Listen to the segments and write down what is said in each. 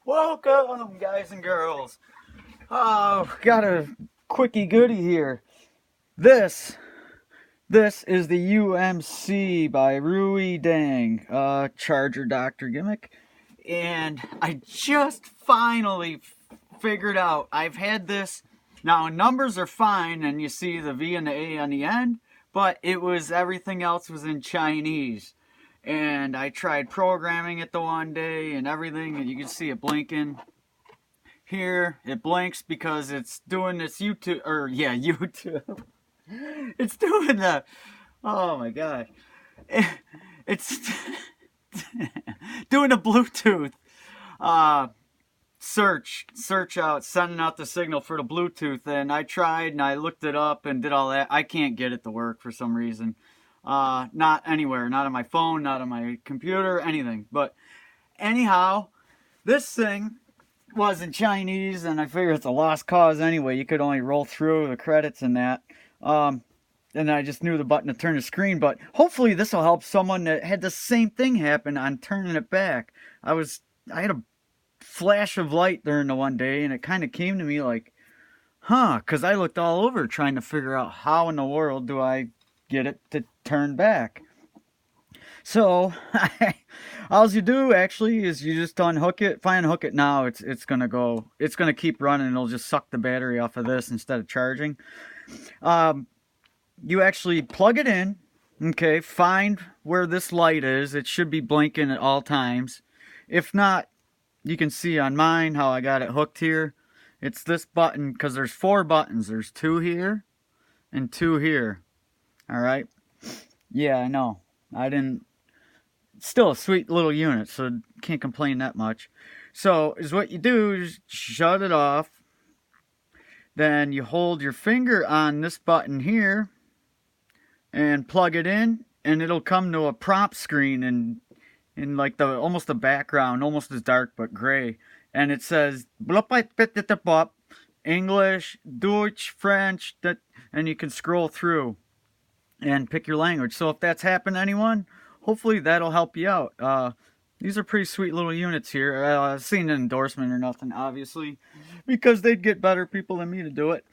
Welcome, guys and girls. Oh, got a quickie goodie here. This this is the UMC by Rui Dang, Charger Doctor gimmick, and I just finally figured out. I've had this now. Numbers are fine, and you see the V and the A on the end, but everything else was in Chinese. And I tried programming it the one day and everything, and you can see it blinking here. It blinks because it's doing this YouTube, or yeah, YouTube. It's doing the, oh my god, it's doing a Bluetooth uh, search out, sending out the signal for the Bluetooth. And I tried and I looked it up and did all that. I can't get it to work for some reason. Not anywhere, not on my phone, not on my computer, anything. But anyhow, this thing was in Chinese, and I figured it's a lost cause anyway. You could only roll through the credits and that. And I just knew the button to turn the screen. But hopefully this will help someone that had the same thing happen on turning it back. I had a flash of light during the one day, and it kind of came to me like, because I looked all over trying to figure out how in the world do I get it to turn back. So all you do actually is you just unhook it. If I unhook it now, it's gonna keep running. It'll just suck the battery off of this instead of charging. You actually plug it in. Okay, find where this light is. It should be blinking at all times. If not, you can see on mine how I got it hooked here. It's this button, because there's 4 buttons. There's 2 here and 2 here. Alright? Yeah, I know. I didn't... Still a sweet little unit, so can't complain that much. So, is what you do is shut it off. Then you hold your finger on this button here and plug it in, and it'll come to a prompt screen in like almost the background, almost as dark but gray. And it says English, Deutsch, French, and you can scroll through and pick your language. So if that's happened to anyone, hopefully that'll help you out. These are pretty sweet little units here. I've seen an endorsement or nothing, obviously, because they'd get better people than me to do it.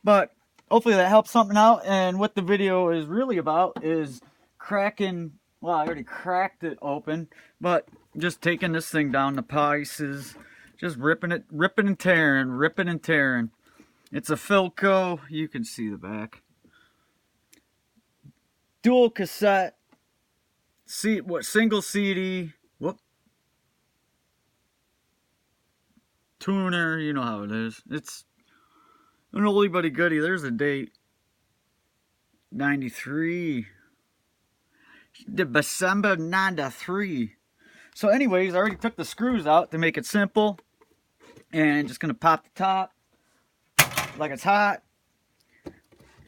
But hopefully that helps something out. And what the video is really about is cracking. Well, I already cracked it open, but just taking this thing down to pieces, just ripping and tearing. It's a Philco. You can see the back. Dual cassette. Single CD. Tuner. You know how it is. It's an oldie but a goodie. There's a date. 93. December 93. So anyways, I already took the screws out to make it simple. And just going to pop the top like it's hot.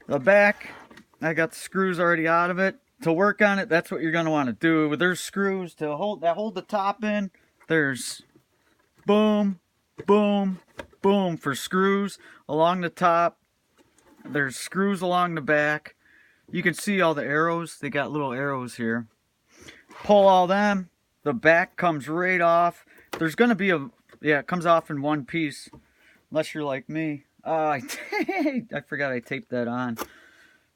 The back, I got the screws already out of it. To work on it, that's what you're going to want to do. There's screws to hold the top in. There's boom, boom, boom for screws along the top. There's screws along the back. You can see all the arrows. They got little arrows here. Pull all them. The back comes right off. There's going to be it comes off in one piece. Unless you're like me. I forgot I taped that on.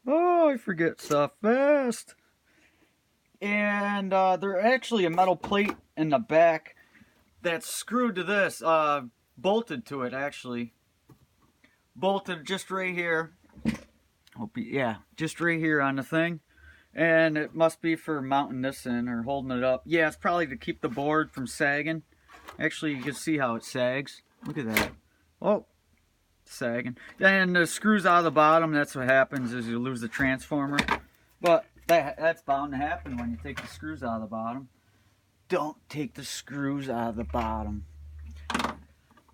Oh, I forget stuff fast. And there's actually a metal plate in the back that's screwed to this. Bolted to it, actually. Bolted just right here. Just right here on the thing. And it must be for mounting this in or holding it up. Yeah, it's probably to keep the board from sagging. Actually, you can see how it sags. Look at that. Oh, sagging. And the screws out of the bottom. That's what happens is you lose the transformer. But that's bound to happen when you take the screws out of the bottom. Don't take the screws out of the bottom.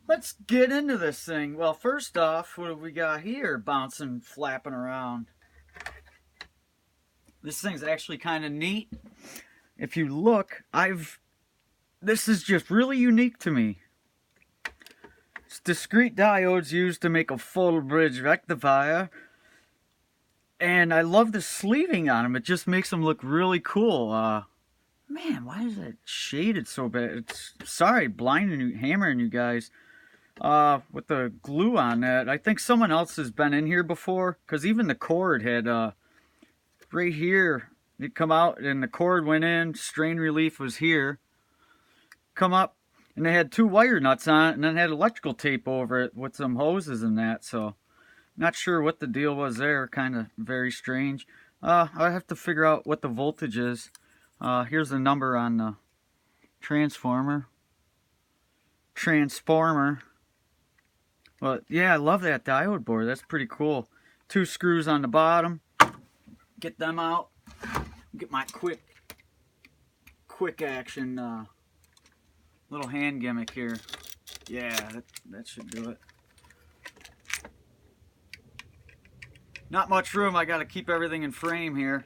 Let's get into this thing. Well, first off, what have we got here bouncing, flapping around? This thing's actually kind of neat. If you look, this is just really unique to me. It's discrete diodes used to make a full bridge rectifier. And I love the sleeving on them. It just makes them look really cool. Man, why is that shaded so bad? It's sorry, blinding you, hammering you guys. With the glue on that, I think someone else has been in here before, because even the cord had right here. It come out and the cord went in. Strain relief was here. Come up, and they had 2 wire nuts on it, and then had electrical tape over it with some hoses and that. So, not sure what the deal was there. Kind of very strange. I have to figure out what the voltage is. Here's the number on the transformer. But yeah, I love that diode board. That's pretty cool. 2 screws on the bottom. Get them out. Get my quick action little hand gimmick here. Yeah, that should do it. Not much room. I got to keep everything in frame here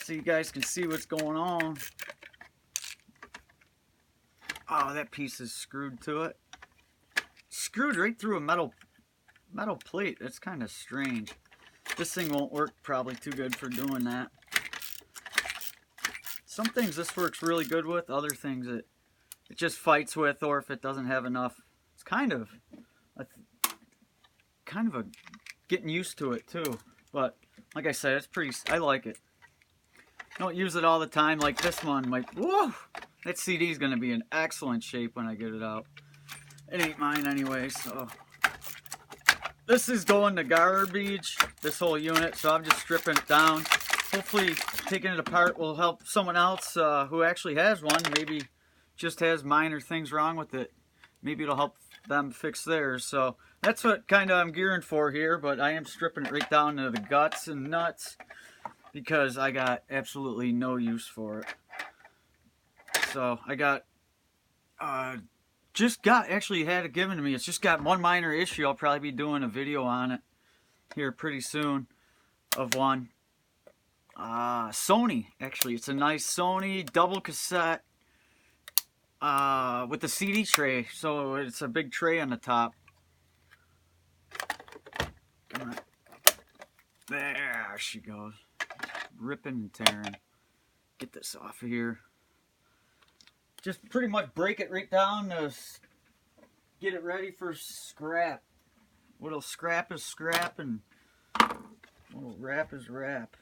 so you guys can see what's going on. Oh, that piece is screwed to it. Screwed right through a metal plate. That's kind of strange. This thing won't work probably too good for doing that. Some things this works really good with, other things it just fights with, or if it doesn't have enough. It's kind of a getting used to it too. But like I said, it's pretty. I like it. Don't use it all the time. Like this one, whoa, that CD is going to be in excellent shape when I get it out. It ain't mine anyway, so this is going to garbage. This whole unit, so I'm just stripping it down. Hopefully, taking it apart will help someone else who actually has one. Maybe just has minor things wrong with it. Maybe it'll help them fix theirs. So that's what kind of I'm gearing for here, but I am stripping it right down to the guts and nuts because I got absolutely no use for it. So I got actually had it given to me. It's just got one minor issue. I'll probably be doing a video on it here pretty soon of one. Sony, actually. It's a nice Sony double cassette with the CD tray. So it's a big tray on the top. Come on. There she goes. Ripping and tearing. Get this off of here. Just pretty much break it right down to get it ready for scrap. What'll scrap is scrap, and what'll wrap is wrap.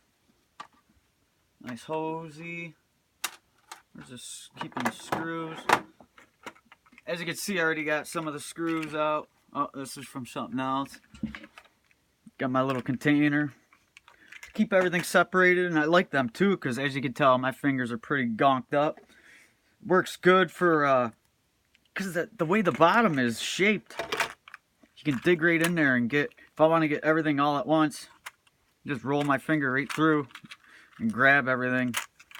Nice hosey. There's just keeping the screws. As you can see, I already got some of the screws out. Oh, this is from something else. Got my little container. Keep everything separated, and I like them too, because as you can tell, my fingers are pretty gonked up. Works good for, because the way the bottom is shaped, you can dig right in there and get, if I want to get everything all at once, just roll my finger right through and grab everything,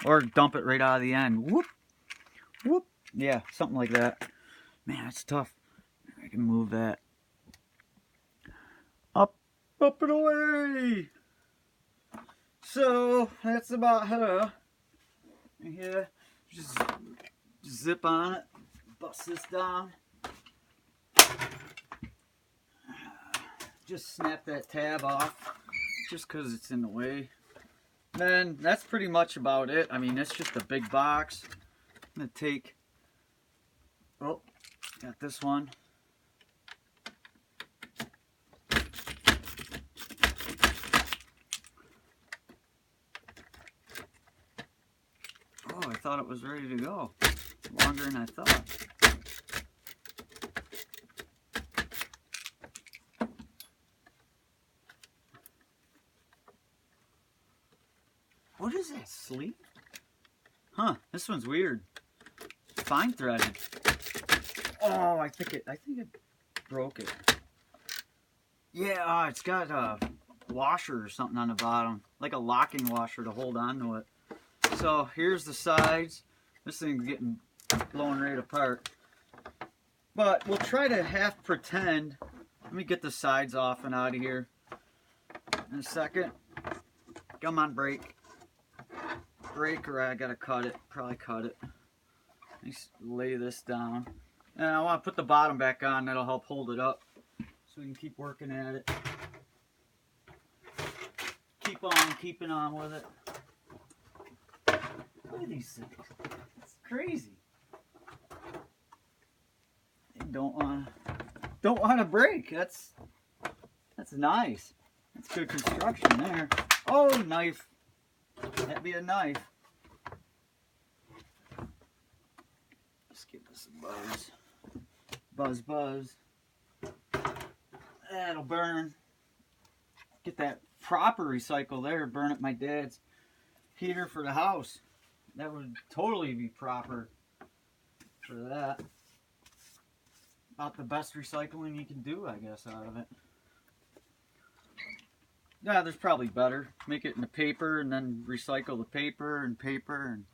or dump it right out of the end. Whoop, whoop, yeah, something like that. Man, that's tough. I can move that. Up and away. So that's about her. Yeah, just zip on it, bust this down. Just snap that tab off, just because it's in the way. Then that's pretty much about it. I mean, it's just a big box. I'm gonna take. Oh, got this one. Oh, I thought it was ready to go. Longer than I thought. What is that, sleep? Huh, this one's weird. Fine threaded. Oh, I think it broke it. Yeah, it's got a washer or something on the bottom. Like a locking washer to hold on to it. So here's the sides. This thing's getting blown right apart. But we'll try to half pretend. Let me get the sides off and out of here in a second. Come on, break. Break, or I gotta cut it. Probably cut it. Let's lay this down. And I want to put the bottom back on. That'll help hold it up. So we can keep working at it. Keep on keeping on with it. Look at these things. It's crazy. They don't want to break. That's nice. That's good construction there. Oh, knife. That'd be a knife. Let's give this a buzz. Buzz, buzz. That'll burn. Get that proper recycle there. Burn up my dad's heater for the house. That would totally be proper for that. About the best recycling you can do, I guess, out of it. Yeah, there's probably better. Make it into paper and then recycle the paper and paper. And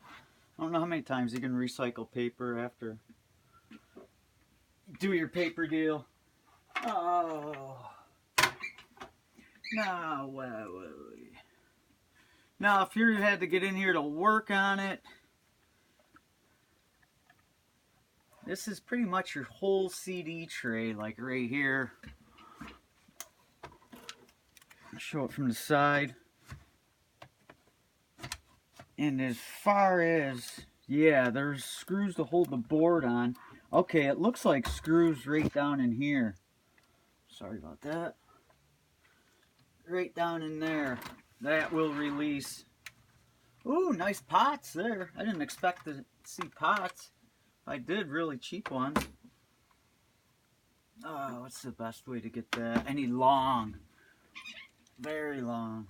I don't know how many times you can recycle paper after you do your paper deal. Oh. Now, now, if you had to get in here to work on it, this is pretty much your whole CD tray, like right here. I'll show it from the side. And as far as, yeah, there's screws to hold the board on. Okay, it looks like screws right down in here. Sorry about that. Right down in there. That will release. Ooh, nice pots there. I didn't expect to see pots. I did, really cheap ones. Oh, what's the best way to get that? I need long. Very long.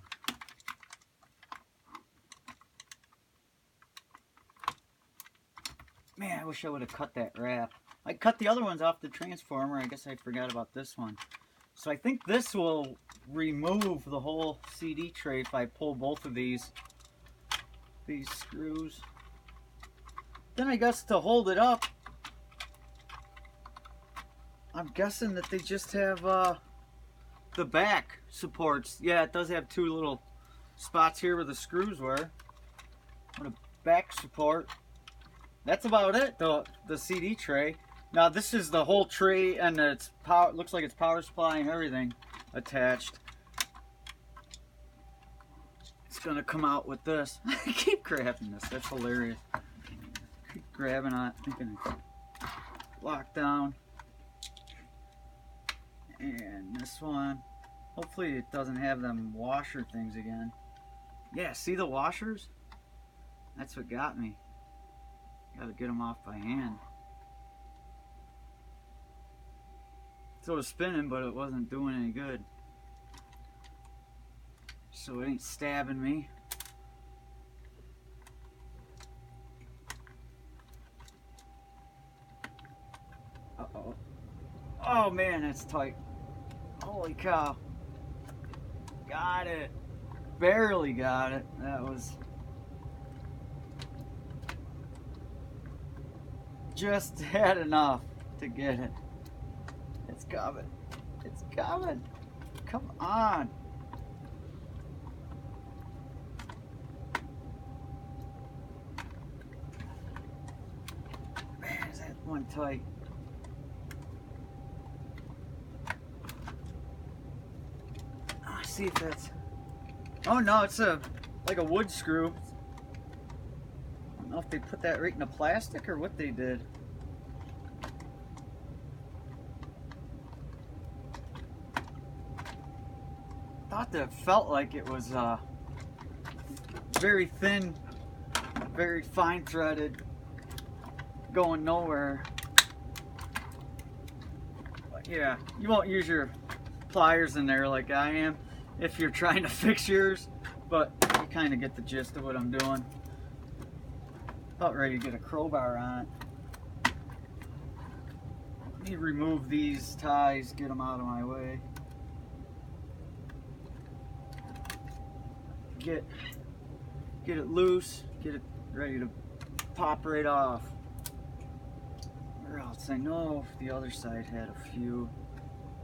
Man, I wish I would have cut that wrap. I cut the other ones off the transformer. I guess I forgot about this one. So I think this will remove the whole CD tray if I pull both of these screws. Then I guess to hold it up, I'm guessing that they just have the back supports. Yeah, it does have two little spots here where the screws were. What a back support. That's about it, the CD tray. Now this is the whole tray, and it's power. Looks like it's power supply and everything attached. It's gonna come out with this. I keep grabbing this. That's hilarious. Keep grabbing on it, thinking it's locked down. And this one, hopefully it doesn't have them washer things again. Yeah, see the washers? That's what got me. Gotta get them off by hand. So it was spinning, but it wasn't doing any good. So it ain't stabbing me. Uh-oh. Oh man, that's tight. Holy cow. Got it. Barely got it. That was just had enough to get it. It's coming. It's coming. Come on. Man, is that one tight? See if that's. Oh no, it's like a wood screw. I don't know if they put that right in the plastic or what they did. Thought that felt like it was very thin, very fine threaded, going nowhere. But yeah, you won't use your pliers in there like I am if you're trying to fix yours, but you kind of get the gist of what I'm doing. About ready to get a crowbar on it. Let me remove these ties, get them out of my way. Get it loose, get it ready to pop right off. Or else I know if the other side had a few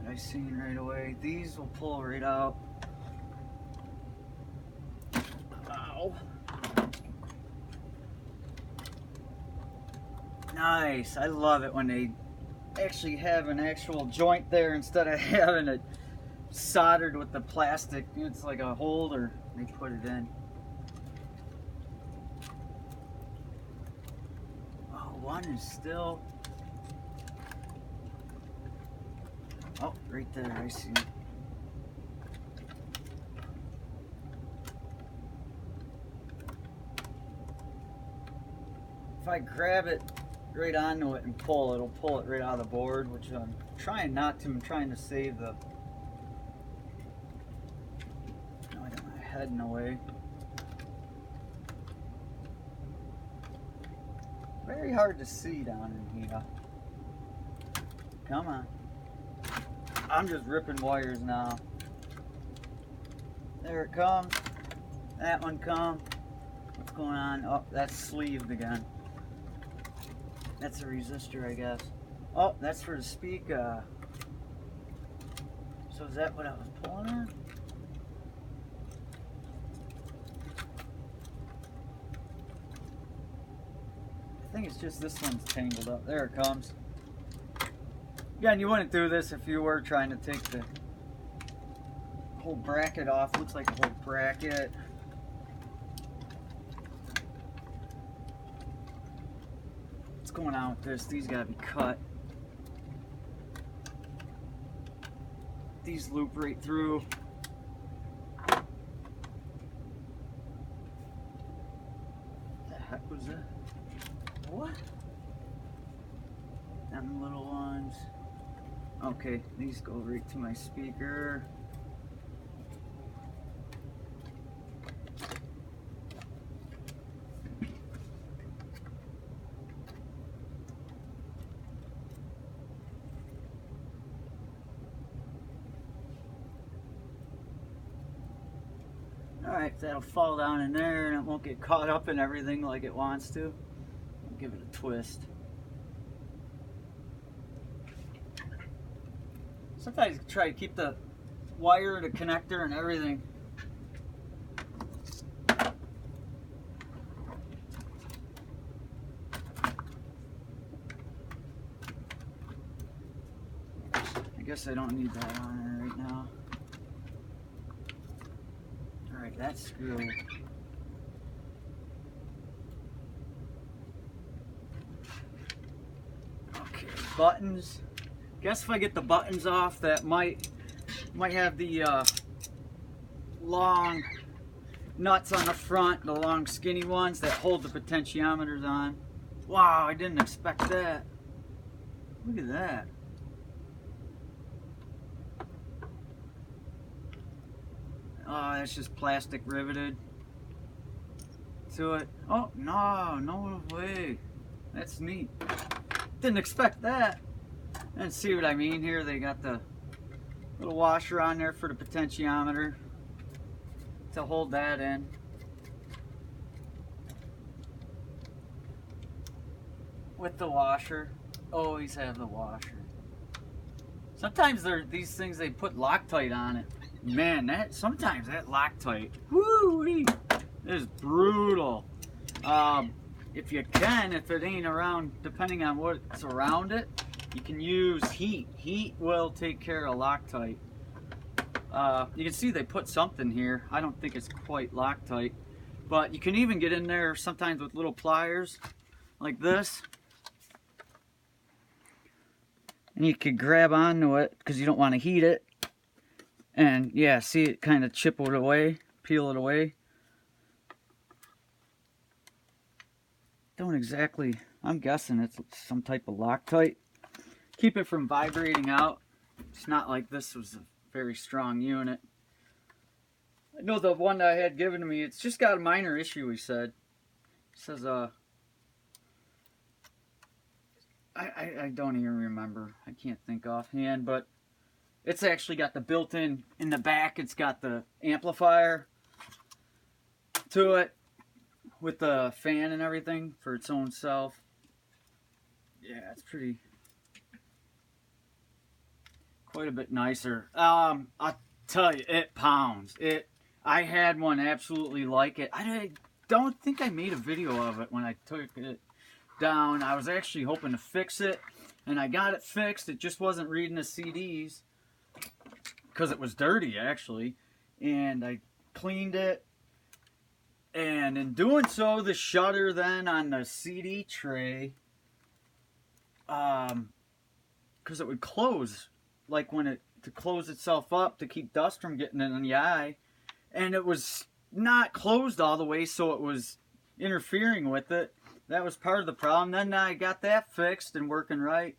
that I seen right away. These will pull right out. Ow. Nice. I love it when they actually have an actual joint there instead of having it soldered with the plastic. It's like a holder they put it in. one is still... Oh, right there, I see it. If I grab it right onto it and pull, it'll pull it right out of the board, which I'm trying not to. I'm trying to save the... No, I got my head in the way. Very hard to see down in here. Come on. I'm just ripping wires now. There it comes. That one comes. What's going on? Oh, that's sleeved again. That's a resistor, I guess. Oh, that's for the speaker. So is that what I was pulling on? I think it's just this one's tangled up. There it comes. Yeah, and you wouldn't do this if you were trying to take the whole bracket off. Looks like a whole bracket. What's going on with this? These gotta be cut. These loop right through. What the heck was that? What? Them little ones. Okay, these go right to my speaker. Alright, that'll fall down in there and it won't get caught up in everything like it wants to. I'll give it a twist. Sometimes you try to keep the wire, the connector, and everything. I guess I don't need that on there right now. Alright, that's screwed. Okay, buttons. Guess if I get the buttons off, that might have the long nuts on the front, the long skinny ones that hold the potentiometers on. Wow, I didn't expect that. Look at that. Oh, that's just plastic riveted to it. Oh, no way. That's neat. Didn't expect that. And see what I mean here? They got the little washer on there for the potentiometer to hold that in. With the washer. Always have the washer. Sometimes these things, they put Loctite on it. Man, sometimes that Loctite, woo-wee, is brutal. If you can, if it ain't around, depending on what's around it, you can use heat. Heat will take care of Loctite. You can see they put something here. I don't think it's quite Loctite, but you can even get in there sometimes with little pliers like this, and you could grab onto it because you don't want to heat it. And yeah, see it kind of chip it away, peel it away. Don't exactly, I'm guessing it's some type of Loctite. Keep it from vibrating out. It's not like this was a very strong unit. I know the one that I had given to me, it's just got a minor issue, he said. It says, I don't even remember. I can't think offhand, but it's actually got the built-in, in the back, it's got the amplifier to it with the fan and everything for its own self. Yeah, it's pretty... quite a bit nicer. I'll tell you, it pounds. I had one absolutely like it. I don't think I made a video of it when I took it down. I was actually hoping to fix it, and I got it fixed. It just wasn't reading the CDs because it was dirty, actually. And I cleaned it, and in doing so, the shutter then on the CD tray because it would close, like when it, to close itself up to keep dust from getting in the eye, and it was not closed all the way, so it was interfering with it. That was part of the problem. Then I got that fixed and working right.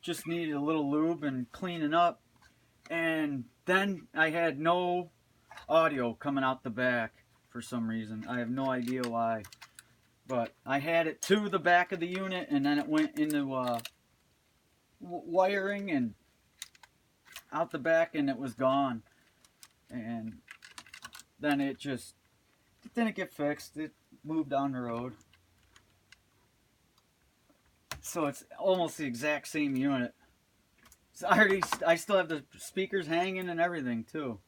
Just needed a little lube and cleaning up, and then I had no audio coming out the back for some reason. I have no idea why, but I had it to the back of the unit, and then it went into wiring and out the back, and it was gone. And then it didn't get fixed. It moved down the road. So it's almost the exact same unit. So I still have the speakers hanging and everything too.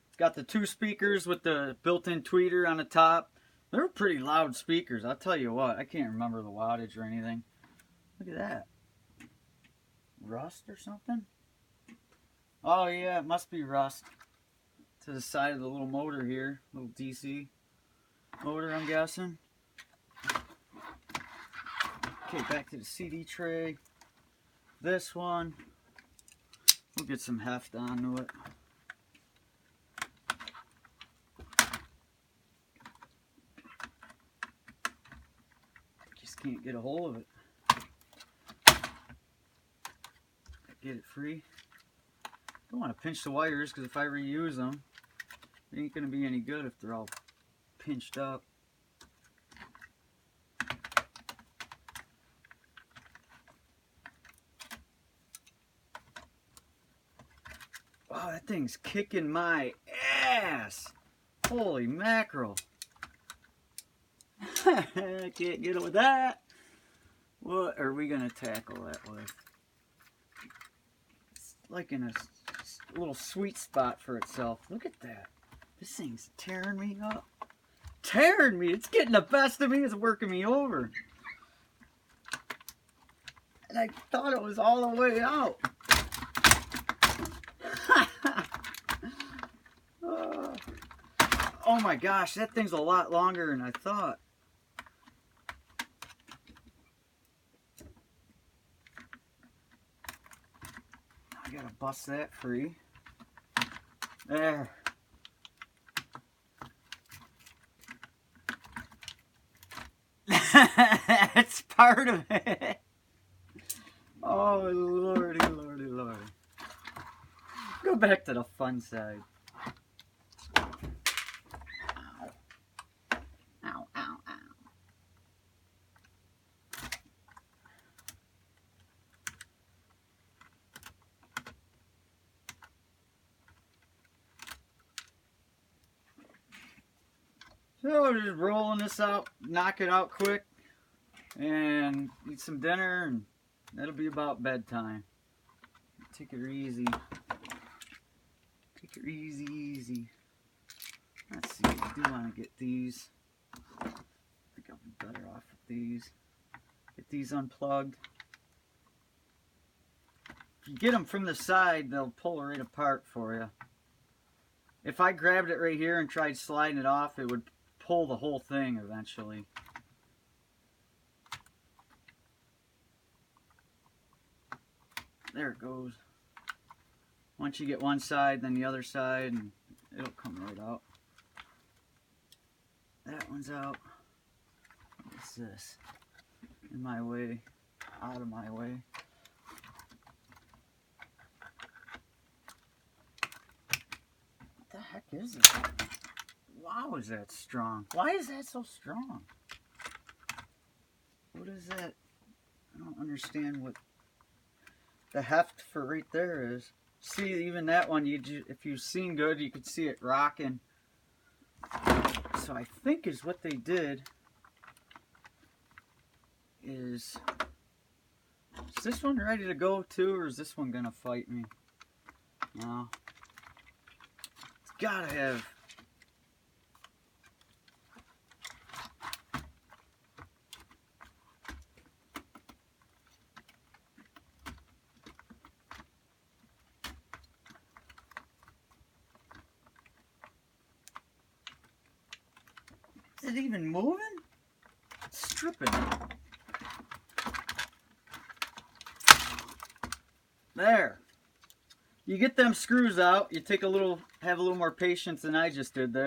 It's got the 2 speakers with the built-in tweeter on the top. They're pretty loud speakers, I'll tell you what. I can't remember the wattage or anything. Look at that. Rust or something? Oh yeah, it must be rust. To the side of the little motor here. Little DC motor, I'm guessing. Okay, back to the CD tray. This one, we'll get some heft onto it. Just can't get a hold of it. Get it free. Don't want to pinch the wires, because if I reuse them, it ain't going to be any good if they're all pinched up. Wow, that thing's kicking my ass. Holy mackerel. I can't get it with that. What are we going to tackle that with? It's like in a little sweet spot for itself. Look at that. This thing's tearing me up. Tearing me. It's getting the best of me. It's working me over. And I thought it was all the way out. Oh my gosh, that thing's a lot longer than I thought. I gotta bust that free. There. That's part of it. Oh, lordy, lordy, lordy. Go back to the fun side. Ow, ow, ow. So we're just rolling this out, knock it out quick, and eat some dinner, and that'll be about bedtime. Take it easy. Take it easy, easy. Let's see, I do want to get these. I think I'll be better off with these. Get these unplugged. If you get them from the side, they'll pull right apart for you. If I grabbed it right here and tried sliding it off, it would pull the whole thing eventually. There it goes. Once you get one side, then the other side, and it'll come right out. That one's out. What's this? In my way. Out of my way. What the heck is it? Wow, is that strong? Why is that so strong? What is that? I don't understand what the heft for right there is. See, even that one, if you've seen good, you could see it rocking. So I think is what they did is this one ready to go too, or is this one gonna fight me? No. It's gotta have. Is it even moving? It's stripping. There. You get them screws out. You have a little more patience than I just did there.